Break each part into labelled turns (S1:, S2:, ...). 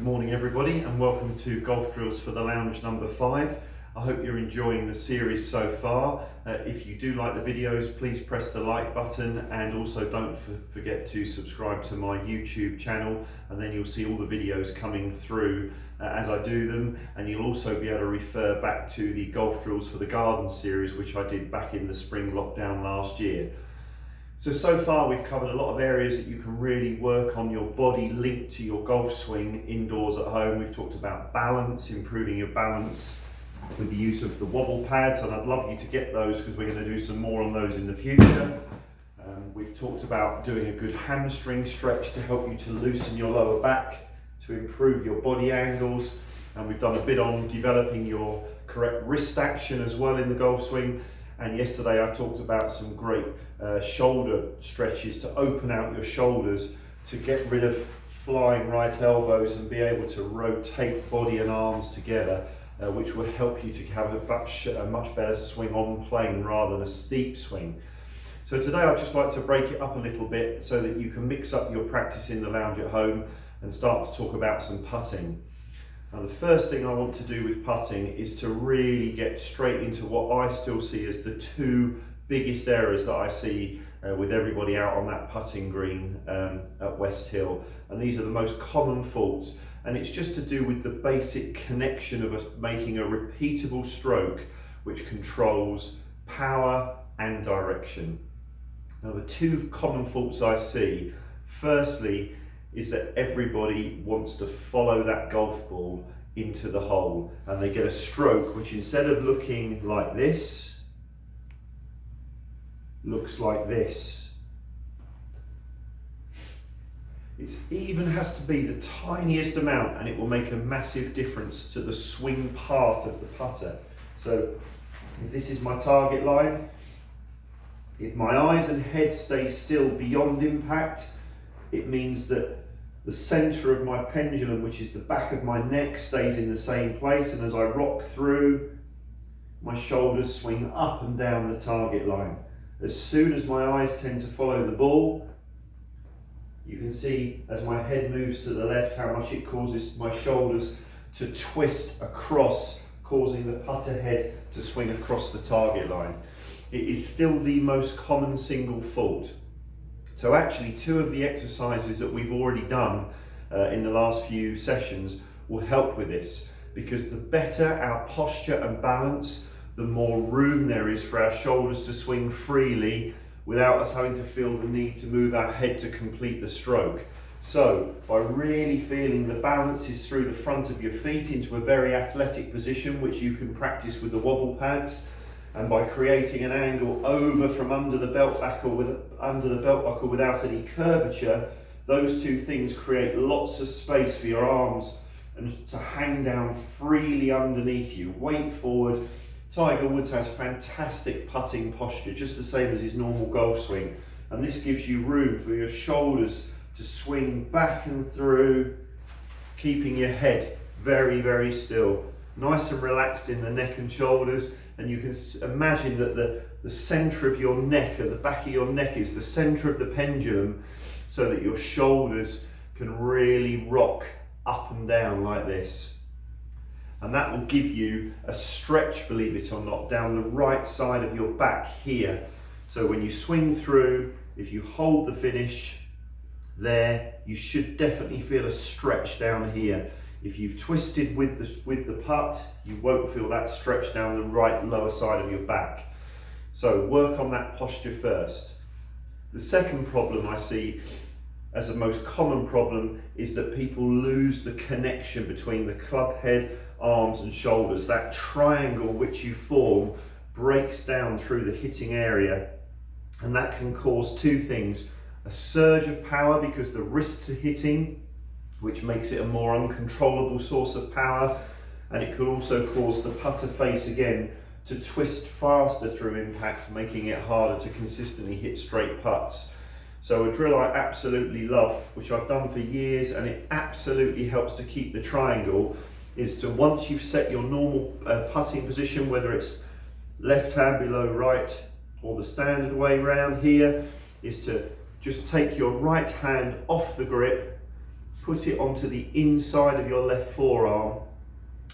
S1: Good morning everybody and welcome to Golf Drills for the Lounge number 5. I hope you're enjoying the series so far. If you do like the videos, please press the like button and also don't forget to subscribe to my YouTube channel, and then you'll see all the videos coming through as I do them, and you'll also be able to refer back to the Golf Drills for the Garden series which I did back in the spring lockdown last year. So far we've covered a lot of areas that you can really work on your body linked to your golf swing indoors at home. We've talked about balance, improving your balance with the use of the wobble pads, and I'd love you to get those because we're going to do some more on those in the future. We've talked about doing a good hamstring stretch to help you to loosen your lower back, to improve your body angles, and we've done a bit on developing your correct wrist action as well in the golf swing. And yesterday I talked about some great shoulder stretches to open out your shoulders, to get rid of flying right elbows and be able to rotate body and arms together, which will help you to have a much better swing on plane rather than a steep swing. So today I'd just like to break it up a little bit so that you can mix up your practice in the lounge at home and start to talk about some putting. Now, the first thing I want to do with putting is to really get straight into what I still see as the two biggest errors that I see with everybody out on that putting green at West Hill. And these are the most common faults. And it's just to do with the basic connection of making a repeatable stroke which controls power and direction. Now, the two common faults I see, firstly, is that everybody wants to follow that golf ball into the hole, and they get a stroke which, instead of looking like this, looks like this. It even has to be the tiniest amount and it will make a massive difference to the swing path of the putter. So if this is my target line, if my eyes and head stay still beyond impact, it means that the centre of my pendulum, which is the back of my neck, stays in the same place, and as I rock through, my shoulders swing up and down the target line. As soon as my eyes tend to follow the ball, you can see as my head moves to the left how much it causes my shoulders to twist across, causing the putter head to swing across the target line. It is still the most common single fault. So actually, two of the exercises that we've already done in the last few sessions will help with this, because the better our posture and balance, the more room there is for our shoulders to swing freely without us having to feel the need to move our head to complete the stroke. So by really feeling the balance is through the front of your feet into a very athletic position, which you can practice with the wobble pads, and by creating an angle over from under the belt buckle without any curvature, those two things create lots of space for your arms and to hang down freely underneath you. Weight forward. Tiger Woods has fantastic putting posture, just the same as his normal golf swing, and this gives you room for your shoulders to swing back and through, keeping your head very, very still, nice and relaxed in the neck and shoulders. And you can imagine that the centre of your neck, at the back of your neck, is the centre of the pendulum, so that your shoulders can really rock up and down like this. And that will give you a stretch, believe it or not, down the right side of your back here. So when you swing through, if you hold the finish there, you should definitely feel a stretch down here. If you've twisted with the putt, you won't feel that stretch down the right lower side of your back. So work on that posture first. The second problem I see as the most common problem is that people lose the connection between the club head, arms and shoulders. That triangle which you form breaks down through the hitting area, and that can cause two things: a surge of power because the wrists are hitting, which makes it a more uncontrollable source of power, and it could also cause the putter face again to twist faster through impact, making it harder to consistently hit straight putts. So a drill I absolutely love, which I've done for years, and it absolutely helps to keep the triangle, is to, once you've set your normal putting position, whether it's left hand below right or the standard way round here, is to just take your right hand off the grip, put it onto the inside of your left forearm,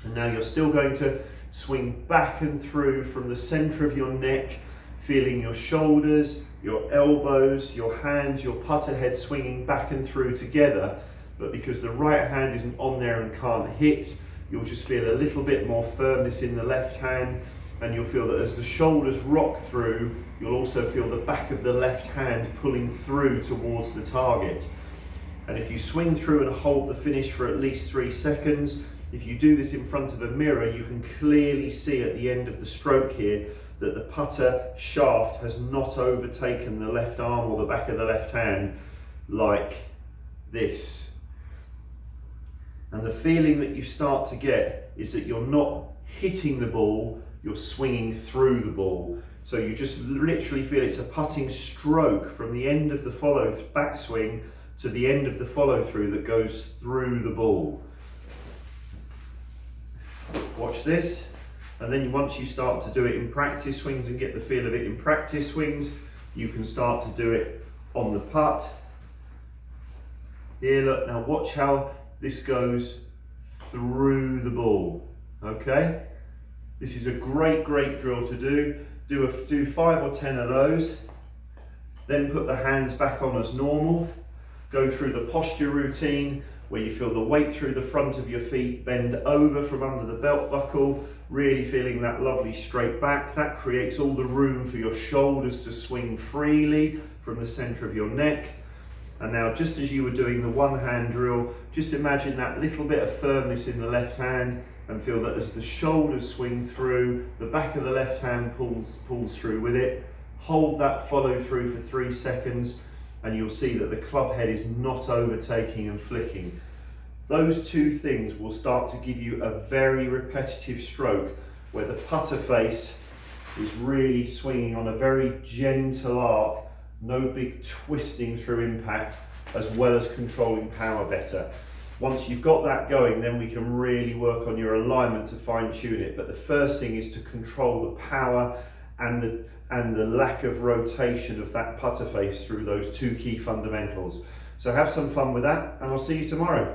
S1: and now you're still going to swing back and through from the center of your neck, feeling your shoulders, your elbows, your hands, your putter head swinging back and through together. But because the right hand isn't on there and can't hit, you'll just feel a little bit more firmness in the left hand, and you'll feel that as the shoulders rock through, you'll also feel the back of the left hand pulling through towards the target. And if you swing through and hold the finish for at least 3 seconds, if you do this in front of a mirror, you can clearly see at the end of the stroke here that the putter shaft has not overtaken the left arm or the back of the left hand like this. And the feeling that you start to get is that you're not hitting the ball, you're swinging through the ball. So you just literally feel it's a putting stroke from the end of the backswing to the end of the follow through that goes through the ball. Watch this, and then once you start to do it in practice swings and get the feel of it in practice swings, you can start to do it on the putt. Here, look, now watch how this goes through the ball, okay? This is a great drill to do. Do 5 or 10 of those, then put the hands back on as normal. Go through the posture routine where you feel the weight through the front of your feet, bend over from under the belt buckle, really feeling that lovely straight back. That creates all the room for your shoulders to swing freely from the center of your neck. And now, just as you were doing the one hand drill, just imagine that little bit of firmness in the left hand, and feel that as the shoulders swing through, the back of the left hand pulls through with it. Hold that follow through for 3 seconds, and you'll see that the club head is not overtaking and flicking. Those two things will start to give you a very repetitive stroke where the putter face is really swinging on a very gentle arc, no big twisting through impact, as well as controlling power better. Once you've got that going, then we can really work on your alignment to fine tune it. But the first thing is to control the power and the lack of rotation of that putter face through those two key fundamentals. So have some fun with that, and I'll see you tomorrow.